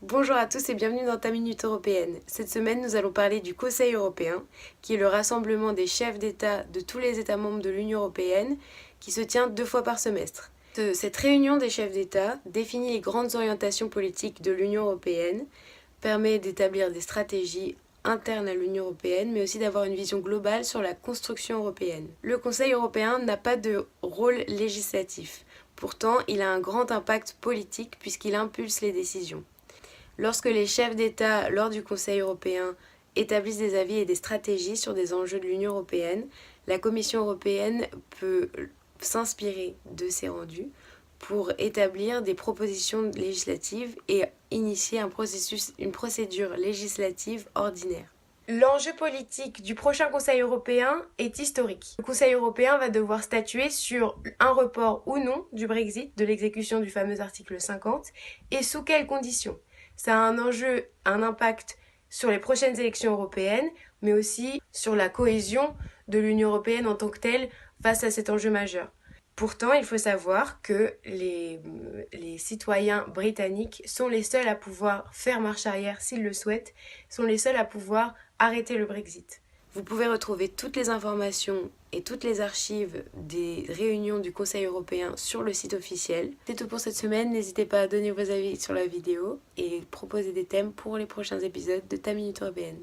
Bonjour à tous et bienvenue dans ta Minute Européenne. Cette semaine, nous allons parler du Conseil européen, qui est le rassemblement des chefs d'État de tous les États membres de l'Union européenne, qui se tient 2 fois par semestre. Cette réunion des chefs d'État définit les grandes orientations politiques de l'Union européenne, permet d'établir des stratégies internes à l'Union européenne, mais aussi d'avoir une vision globale sur la construction européenne. Le Conseil européen n'a pas de rôle législatif. Pourtant, il a un grand impact politique puisqu'il impulse les décisions. Lorsque les chefs d'État, lors du Conseil européen, établissent des avis et des stratégies sur des enjeux de l'Union européenne, la Commission européenne peut s'inspirer de ces rendus pour établir des propositions législatives et initier une procédure législative ordinaire. L'enjeu politique du prochain Conseil européen est historique. Le Conseil européen va devoir statuer sur un report ou non du Brexit, de l'exécution du fameux article 50, et sous quelles conditions. Ça a un impact sur les prochaines élections européennes, mais aussi sur la cohésion de l'Union européenne en tant que telle face à cet enjeu majeur. Pourtant, il faut savoir que les citoyens britanniques sont les seuls à pouvoir faire marche arrière s'ils le souhaitent, sont les seuls à pouvoir arrêter le Brexit. Vous pouvez retrouver toutes les informations et toutes les archives des réunions du Conseil européen sur le site officiel. C'est tout pour cette semaine, n'hésitez pas à donner vos avis sur la vidéo et proposer des thèmes pour les prochains épisodes de Ta Minute Européenne.